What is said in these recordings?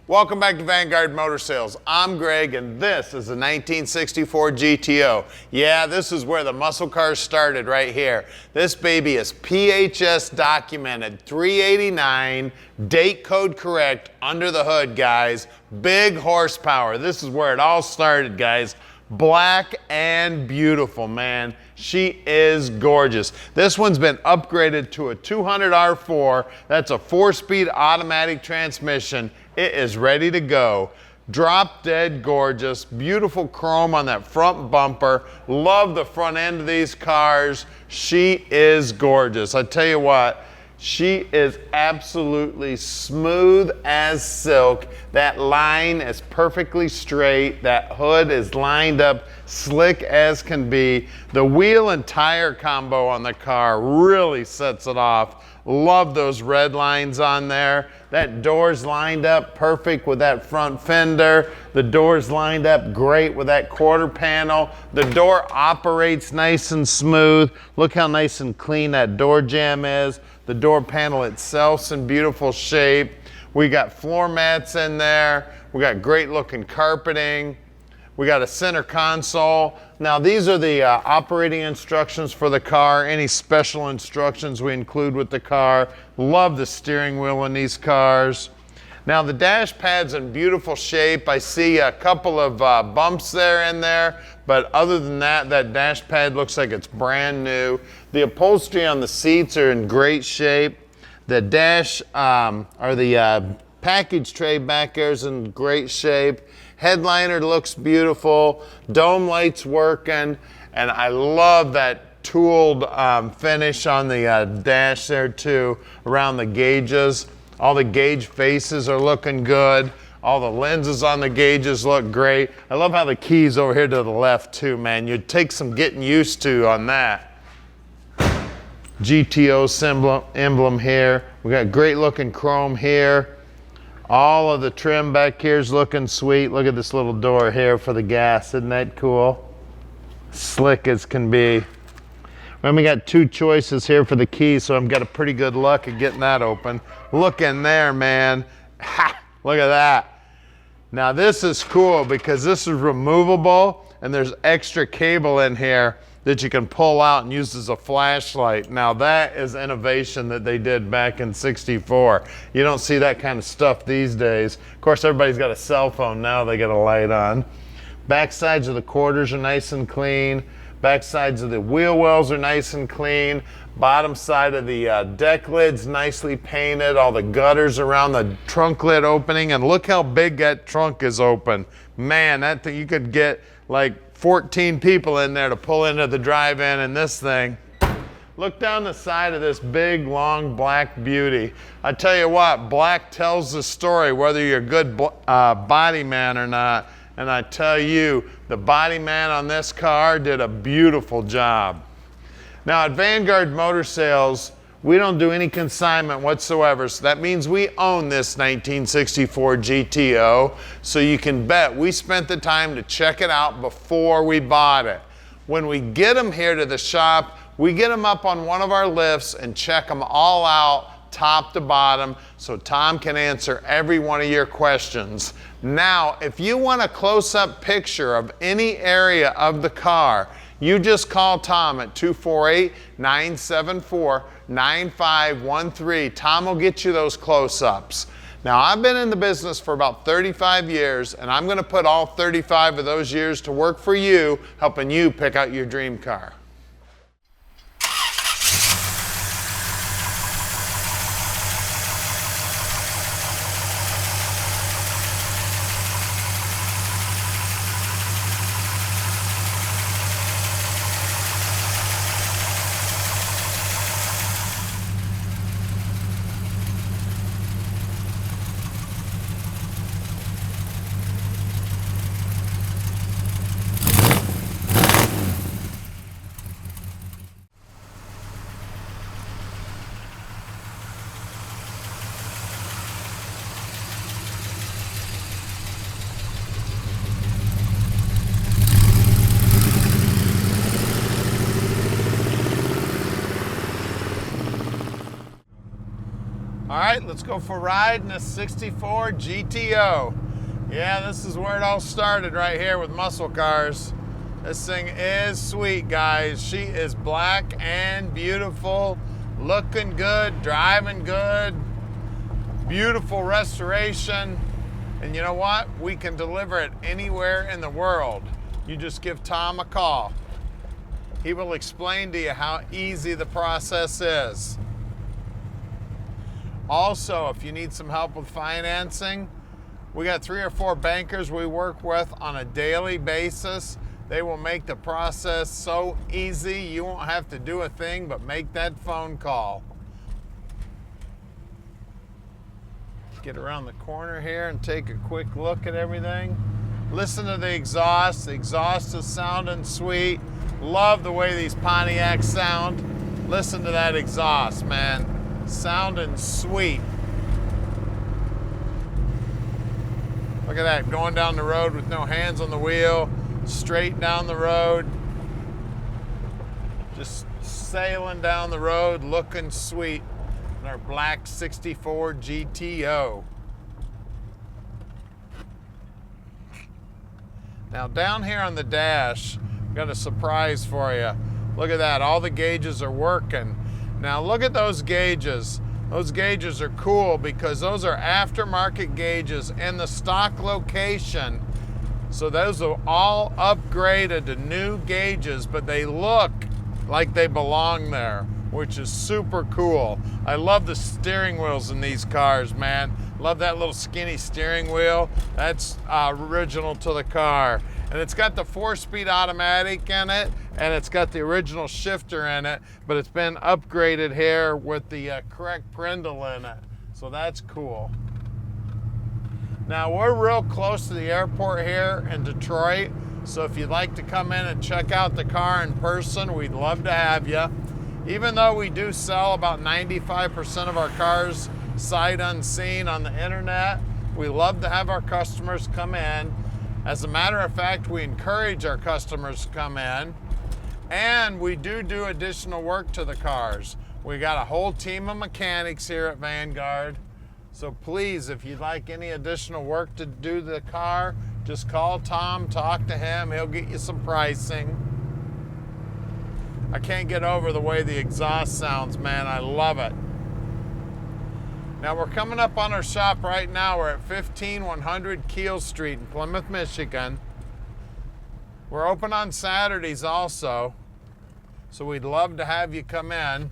Welcome back to Vanguard Motor Sales. I'm Greg and this is the 1964 GTO. Yeah, this is where the muscle cars started right here. This baby is PHS documented, 389, date code correct, under the hood, guys. Big horsepower. This is where it all started, guys. Black and beautiful, man. She is gorgeous. This one's been upgraded to a 200 R4. That's a 4-speed automatic transmission. It is ready to go. Drop dead gorgeous. Beautiful chrome on that front bumper. Love the front end of these cars. She is gorgeous. I tell you what, she is absolutely smooth as silk. That line is perfectly straight. That hood is lined up slick as can be. The wheel and tire combo on the car really sets it off. Love those red lines on there. That door's lined up perfect with that front fender. The door's lined up great with that quarter panel. The door operates nice and smooth. Look how nice and clean that door jamb is. The door panel itself's in beautiful shape. We got floor mats in there. We got great looking carpeting. We got a center console. Now these are the operating instructions for the car, any special instructions we include with the car. Love the steering wheel in these cars. Now the dash pad's in beautiful shape. I see a couple of bumps in there, but other than that, that dash pad looks like it's brand new. The upholstery on the seats are in great shape. The dash, or the package tray back there is in great shape. Headliner looks beautiful, dome lights working, and I love that tooled finish on the dash there too, around the gauges. All the gauge faces are looking good. All the lenses on the gauges look great. I love how the keys over here to the left too, man. You'd take some getting used to on that. GTO emblem here. We got great looking chrome here. All of the trim back here is looking sweet. Look at this little door here for the gas. Isn't that cool? Slick as can be. And we got two choices here for the keys, so I've got a pretty good luck at getting that open. Look in there, man. Ha! Look at that. Now this is cool because this is removable and there's extra cable in here that you can pull out and use as a flashlight. Now that is innovation that they did back in '64. You don't see that kind of stuff these days. Of course, everybody's got a cell phone now, they got a light on. Back sides of the quarters are nice and clean. Back sides of the wheel wells are nice and clean. Bottom side of the deck lid's nicely painted. All the gutters around the trunk lid opening, and look how big that trunk is open. Man, that thing, you could get like 14 people in there to pull into the drive-in in this thing. Look down the side of this big, long, black beauty. I tell you what, black tells the story whether you're a good body man or not. And I tell you, the body man on this car did a beautiful job. Now at Vanguard Motor Sales, we don't do any consignment whatsoever, so that means we own this 1964 GTO, so you can bet we spent the time to check it out before we bought it. When we get them here to the shop, we get them up on one of our lifts and check them all out, top to bottom, so Tom can answer every one of your questions. Now, if you want a close-up picture of any area of the car, you just call Tom at 248-974-9513. Tom will get you those close-ups. Now, I've been in the business for about 35 years, and I'm going to put all 35 of those years to work for you, helping you pick out your dream car. All right, let's go for a ride in a 64 GTO. Yeah, this is where it all started right here with muscle cars. This thing is sweet, guys. She is black and beautiful, looking good, driving good, beautiful restoration. And you know what? We can deliver it anywhere in the world. You just give Tom a call. He will explain to you how easy the process is. Also, if you need some help with financing, we got 3 or 4 bankers we work with on a daily basis. They will make the process so easy, you won't have to do a thing but make that phone call. Get around the corner here and take a quick look at everything. Listen to the exhaust. The exhaust is sounding sweet. Love the way these Pontiacs sound. Listen to that exhaust, man. Sounding sweet. Look at that, going down the road with no hands on the wheel, straight down the road. Just sailing down the road, looking sweet in our black 64 GTO. Now down here on the dash, I've got a surprise for you. Look at that, all the gauges are working. Now look at those gauges. Those gauges are cool because those are aftermarket gauges in the stock location. So those are all upgraded to new gauges, but they look like they belong there, which is super cool. I love the steering wheels in these cars, man. Love that little skinny steering wheel. That's original to the car. And it's got the 4-speed automatic in it, and it's got the original shifter in it, but it's been upgraded here with the correct brindle in it. So that's cool. Now we're real close to the airport here in Detroit, so if you'd like to come in and check out the car in person, we'd love to have you. Even though we do sell about 95% of our cars sight unseen on the internet, we love to have our customers come in. As a matter of fact, we encourage our customers to come in, and we do additional work to the cars. We got a whole team of mechanics here at Vanguard. So please, if you'd like any additional work to do to the car, just call Tom, talk to him, he'll get you some pricing. I can't get over the way the exhaust sounds, man, I love it. Now we're coming up on our shop right now. We're at 15100 Keel Street in Plymouth, Michigan. We're open on Saturdays also, so we'd love to have you come in.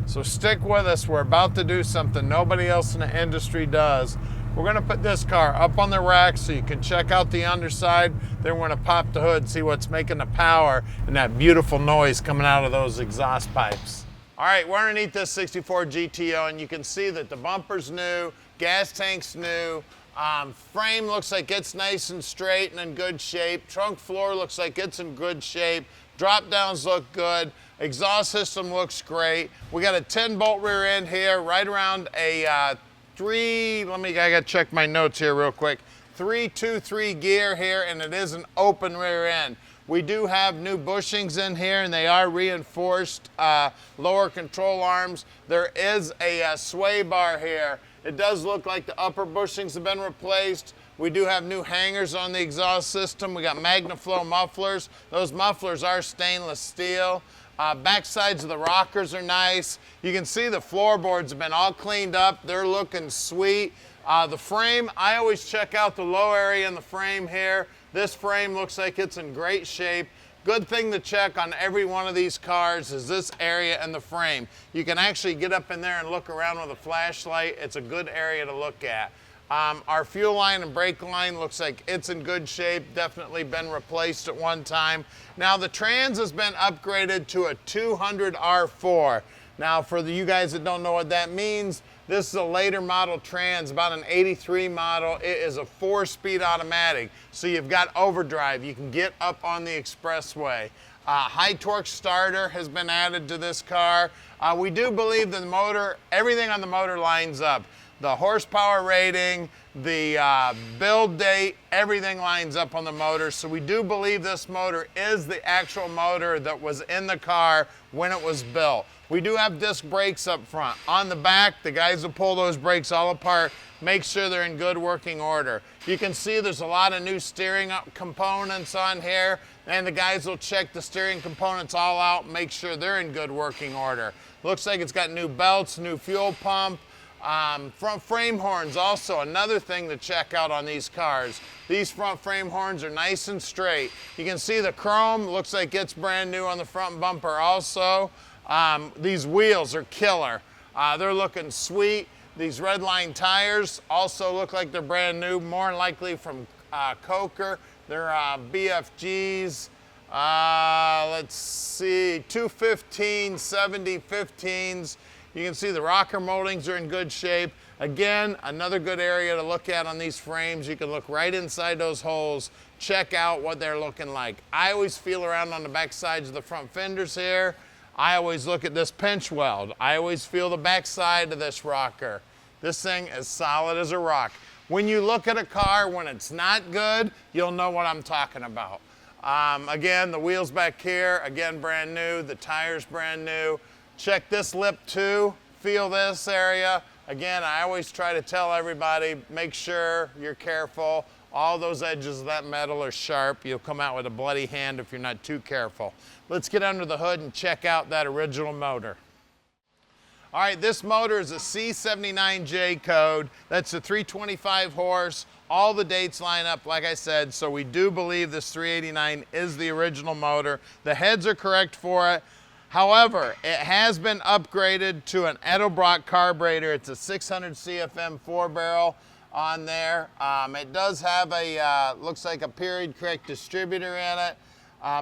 So stick with us, we're about to do something nobody else in the industry does. We're gonna put this car up on the rack so you can check out the underside, then we're gonna pop the hood, see what's making the power and that beautiful noise coming out of those exhaust pipes. All right, we're underneath this 64 GTO, and you can see that the bumper's new, gas tank's new, frame looks like it's nice and straight and in good shape, trunk floor looks like it's in good shape, drop downs look good, exhaust system looks great. We got a 10-bolt rear end here, right around a I gotta check my notes here real quick, 3-2-3 gear here, and it is an open rear end. We do have new bushings in here, and they are reinforced lower control arms. There is a sway bar here. It does look like the upper bushings have been replaced. We do have new hangers on the exhaust system. We got MagnaFlow mufflers. Those mufflers are stainless steel. Back sides of the rockers are nice. You can see the floorboards have been all cleaned up. They're looking sweet. The frame, I always check out the low area in the frame here. This frame looks like it's in great shape. Good thing to check on every one of these cars is this area in the frame. You can actually get up in there and look around with a flashlight. It's a good area to look at. Our fuel line and brake line looks like it's in good shape, definitely been replaced at one time. Now the trans has been upgraded to a 200 R4. Now for you guys that don't know what that means, this is a later model trans, about an 83 model. It is a 4-speed automatic. So you've got overdrive, you can get up on the expressway. High torque starter has been added to this car. We do believe the motor, everything on the motor lines up. The horsepower rating, the build date, everything lines up on the motor. So we do believe this motor is the actual motor that was in the car when it was built. We do have disc brakes up front. On the back, the guys will pull those brakes all apart, make sure they're in good working order. You can see there's a lot of new steering components on here, and the guys will check the steering components all out, make sure they're in good working order. Looks like it's got new belts, new fuel pump. Front frame horns also another thing to check out on these cars. These front frame horns are nice and straight. You can see the chrome, looks like it's brand new on the front bumper also. These wheels are killer. They're looking sweet. These Redline tires also look like they're brand new, more than likely from Coker. They're BFGs. Let's see, 215, 70, 15s. You can see the rocker moldings are in good shape. Again, another good area to look at on these frames. You can look right inside those holes, check out what they're looking like. I always feel around on the back sides of the front fenders here. I always look at this pinch weld. I always feel the back side of this rocker. This thing is solid as a rock. When you look at a car when it's not good, you'll know what I'm talking about. Again, the wheels back here, again, brand new. The tires brand new. Check this lip too, feel this area. Again, I always try to tell everybody, make sure you're careful. All those edges of that metal are sharp. You'll come out with a bloody hand if you're not too careful. Let's get under the hood and check out that original motor. All right, this motor is a C79J code. That's a 325 horse. All the dates line up, like I said, so we do believe this 389 is the original motor. The heads are correct for it. However, it has been upgraded to an Edelbrock carburetor. It's a 600 CFM 4-barrel on there. It does have a, looks like a period correct distributor in it.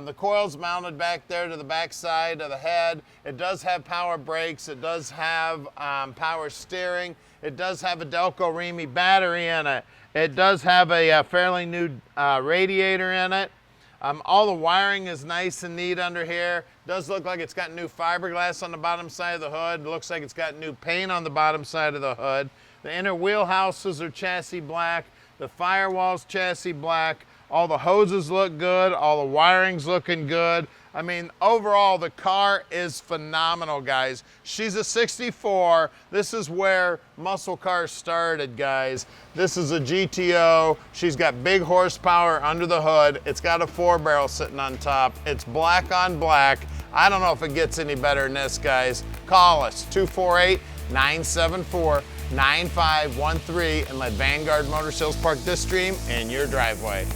The coil's mounted back there to the back side of the head. It does have power brakes. It does have power steering. It does have a Delco Remy battery in it. It does have a fairly new radiator in it. All the wiring is nice and neat under here. Does look like it's got new fiberglass on the bottom side of the hood. Looks like it's got new paint on the bottom side of the hood. The inner wheelhouses are chassis black. The firewall's chassis black. All the hoses look good. All the wiring's looking good. I mean, overall, the car is phenomenal, guys. She's a 64. This is where muscle cars started, guys. This is a GTO. She's got big horsepower under the hood. It's got a 4-barrel sitting on top. It's black on black. I don't know if it gets any better than this, guys. Call us, 248-974-9513, and let Vanguard Motor Sales park this dream in your driveway.